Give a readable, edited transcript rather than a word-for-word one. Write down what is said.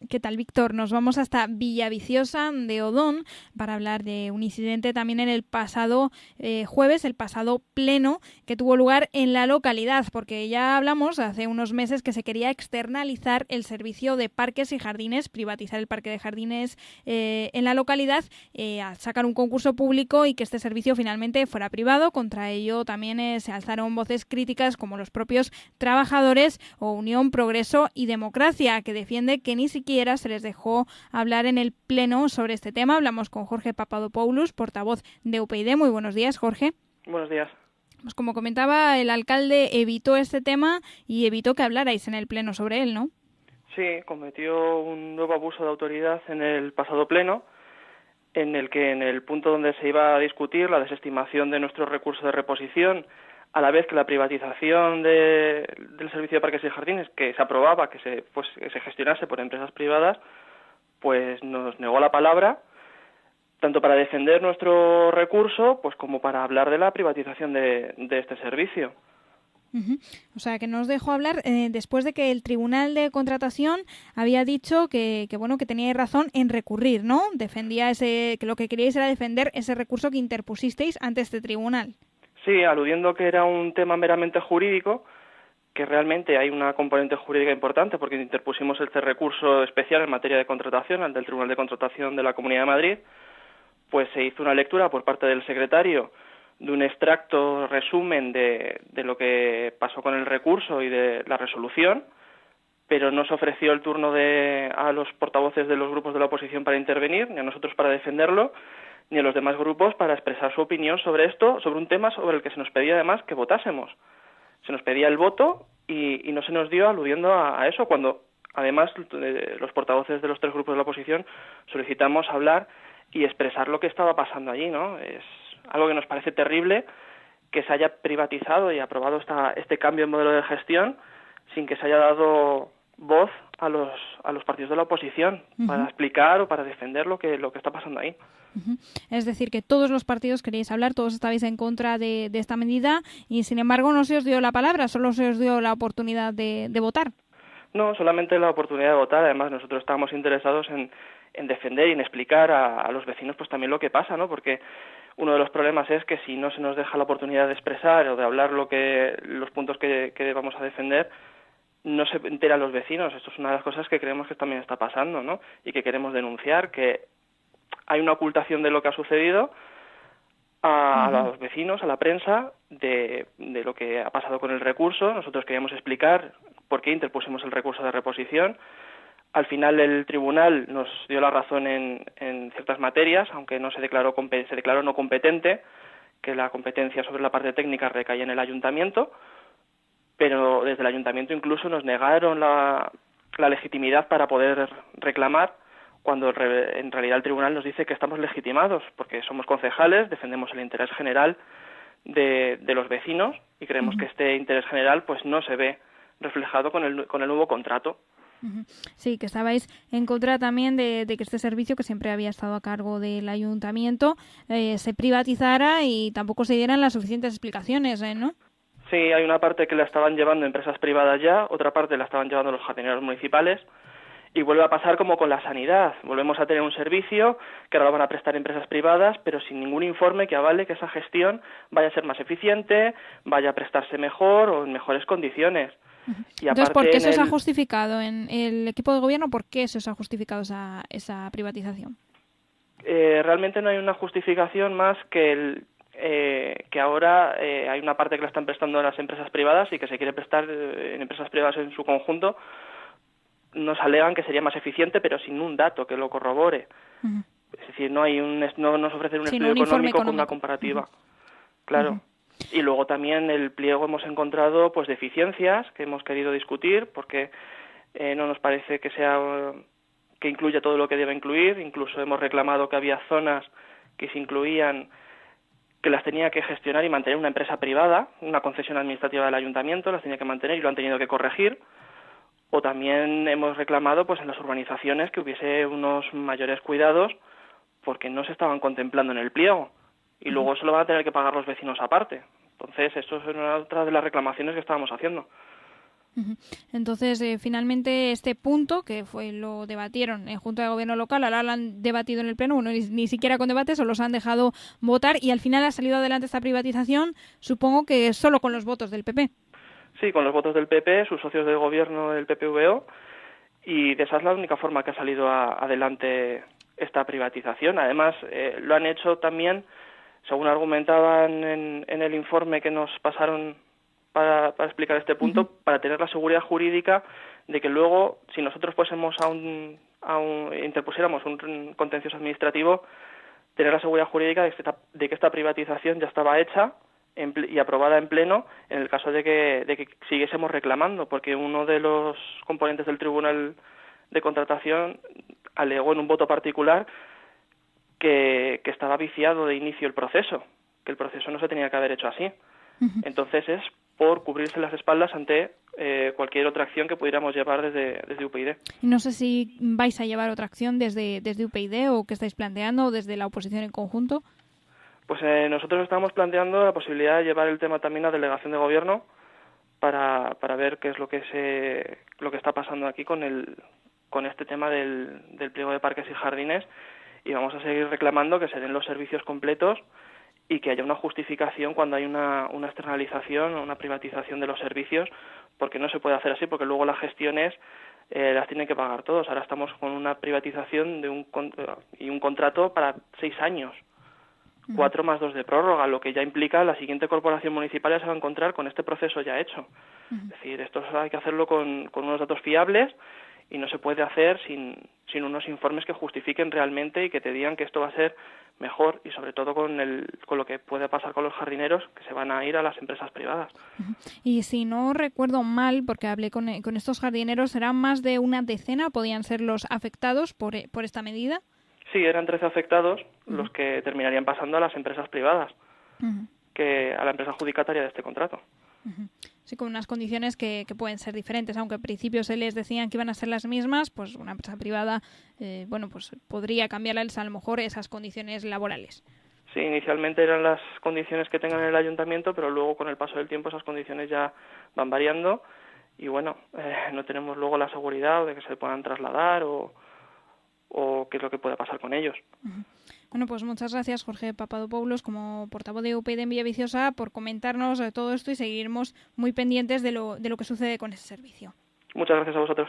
¿Qué tal, Víctor? Nos vamos hasta Villaviciosa de Odón para hablar de un incidente también en el pasado jueves, el pasado pleno que tuvo lugar en la localidad, porque ya hablamos hace unos meses que se quería externalizar el servicio de parques y jardines, privatizar el parque de jardines en la localidad, al sacar un concurso público y que este servicio finalmente fuera privado. Contra ello también se alzaron voces críticas como los propios trabajadores o Unión, Progreso y Democracia, que defiende que ni siquiera se les dejó hablar en el pleno sobre este tema. Hablamos con Jorge Papadopoulos, portavoz de UPyD. Muy buenos días, Jorge. Buenos días. Pues como comentaba, el alcalde evitó este tema y evitó que hablarais en el pleno sobre él, ¿no? Sí, cometió un nuevo abuso de autoridad en el pasado pleno, en el que en el punto donde se iba a discutir la desestimación de nuestro recurso de reposición, a la vez que la privatización del servicio de parques y jardines, que se aprobaba que se gestionase por empresas privadas, pues nos negó la palabra, tanto para defender nuestro recurso, pues como para hablar de la privatización de este servicio. Uh-huh. O sea, que no os dejó hablar después de que el Tribunal de Contratación había dicho que teníais razón en recurrir, ¿no? Defendía que lo que queríais era defender ese recurso que interpusisteis ante este tribunal. Sí, aludiendo que era un tema meramente jurídico, que realmente hay una componente jurídica importante, porque interpusimos este recurso especial en materia de contratación, ante el Tribunal de Contratación de la Comunidad de Madrid, pues se hizo una lectura por parte del secretario de un extracto resumen de lo que pasó con el recurso y de la resolución, pero no se ofreció el turno a los portavoces de los grupos de la oposición para intervenir, ni a nosotros para defenderlo, ni a los demás grupos para expresar su opinión sobre esto, sobre un tema sobre el que se nos pedía además que votásemos. Se nos pedía el voto y no se nos dio, aludiendo a eso, cuando además los portavoces de los tres grupos de la oposición solicitamos hablar y expresar lo que estaba pasando allí, ¿no? Es algo que nos parece terrible, que se haya privatizado y aprobado este cambio en modelo de gestión sin que se haya dado voz a los partidos de la oposición para explicar o para defender lo que está pasando ahí. Es decir, que todos los partidos queríais hablar, todos estabais en contra de esta medida y, sin embargo, no se os dio la palabra, solo se os dio la oportunidad de votar. No, solamente la oportunidad de votar. Además, nosotros estábamos interesados en defender y en explicar a los vecinos pues también lo que pasa, ¿no? Porque uno de los problemas es que si no se nos deja la oportunidad de expresar o de hablar los puntos que vamos a defender, no se enteran los vecinos. Esto es una de las cosas que creemos que también está pasando, ¿no? Y que queremos denunciar, que hay una ocultación de lo que ha sucedido a los vecinos, a la prensa, de lo que ha pasado con el recurso. Nosotros queríamos explicar por qué interpusimos el recurso de reposición. Al final el tribunal nos dio la razón en ciertas materias, aunque no se declaró no competente, que la competencia sobre la parte técnica recaía en el ayuntamiento, pero desde el ayuntamiento incluso nos negaron la legitimidad para poder reclamar, cuando en realidad el tribunal nos dice que estamos legitimados, porque somos concejales, defendemos el interés general de los vecinos y creemos que este interés general pues no se ve reflejado con el nuevo contrato. Sí, que estabais en contra también de que este servicio, que siempre había estado a cargo del ayuntamiento, se privatizara y tampoco se dieran las suficientes explicaciones, ¿no? Sí, hay una parte que la estaban llevando empresas privadas ya, otra parte la estaban llevando los jardineros municipales, y vuelve a pasar como con la sanidad. Volvemos a tener un servicio que ahora lo van a prestar empresas privadas, pero sin ningún informe que avale que esa gestión vaya a ser más eficiente, vaya a prestarse mejor o en mejores condiciones. Y entonces, ¿por qué se os ha justificado en el equipo de gobierno? ¿Por qué se os ha justificado esa privatización? Realmente no hay una justificación más que que ahora hay una parte que la están prestando a las empresas privadas y que se quiere prestar en empresas privadas en su conjunto. Nos alegan que sería más eficiente, pero sin un dato que lo corrobore. Es decir, no nos ofrecen un estudio económico con una comparativa. Claro. Y luego también el pliego hemos encontrado pues deficiencias que hemos querido discutir, porque no nos parece que incluya todo lo que debe incluir. Incluso hemos reclamado que había zonas que se incluían, que las tenía que gestionar y mantener una empresa privada, una concesión administrativa del ayuntamiento, las tenía que mantener y lo han tenido que corregir. O también hemos reclamado pues en las urbanizaciones que hubiese unos mayores cuidados, porque no se estaban contemplando en el pliego y luego eso lo van a tener que pagar los vecinos aparte. Entonces, esto es otra de las reclamaciones que estábamos haciendo. Ujú. Entonces, finalmente, este punto, que lo debatieron en Junta de Gobierno local, ahora lo han debatido en el Pleno, bueno, ni siquiera con debate, solo los han dejado votar y al final ha salido adelante esta privatización, supongo que solo con los votos del PP. Sí, con los votos del PP, sus socios de gobierno del PPVO, y de esa es la única forma que ha salido adelante esta privatización. Además, lo han hecho también, según argumentaban en el informe que nos pasaron para explicar este punto, para tener la seguridad jurídica de que luego, si nosotros fuésemos interpusiéramos un contencioso administrativo, tener la seguridad jurídica de que esta privatización ya estaba hecha y aprobada en pleno en el caso de que siguiésemos reclamando, porque uno de los componentes del Tribunal de Contratación alegó en un voto particular que estaba viciado de inicio el proceso, que el proceso no se tenía que haber hecho así. Entonces es por cubrirse las espaldas ante cualquier otra acción que pudiéramos llevar desde UPyD. No sé si vais a llevar otra acción desde UPyD o que estáis planteando o desde la oposición en conjunto. Pues nosotros estamos planteando la posibilidad de llevar el tema también a delegación de gobierno para ver qué es lo que está pasando aquí con este tema del pliego de parques y jardines, y vamos a seguir reclamando que se den los servicios completos y que haya una justificación cuando hay una externalización o una privatización de los servicios, porque no se puede hacer así, porque luego las gestiones las tienen que pagar todos. Ahora estamos con una privatización y un contrato para 6 años, 4 más 2 de prórroga, lo que ya implica la siguiente corporación municipal ya se va a encontrar con este proceso ya hecho. Es decir, esto hay que hacerlo con unos datos fiables y no se puede hacer sin unos informes que justifiquen realmente y que te digan que esto va a ser mejor, y sobre todo con lo que puede pasar con los jardineros, que se van a ir a las empresas privadas. Y si no recuerdo mal, porque hablé con estos jardineros, ¿eran más de una decena? ¿Podían ser los afectados por esta medida? Sí, eran 13 afectados los que terminarían pasando a las empresas privadas, que a la empresa adjudicataria de este contrato. Sí, con unas condiciones que pueden ser diferentes, aunque al principio se les decían que iban a ser las mismas, pues una empresa privada, pues podría cambiarles a lo mejor esas condiciones laborales. Sí, inicialmente eran las condiciones que tengan en el ayuntamiento, pero luego con el paso del tiempo esas condiciones ya van variando y bueno, no tenemos luego la seguridad de que se puedan trasladar o qué es lo que puede pasar con ellos. Bueno, pues muchas gracias, Jorge Papadopoulos, como portavoz de UPyD en Villaviciosa, por comentarnos todo esto y seguiremos muy pendientes de lo que sucede con ese servicio. Muchas gracias a vosotros.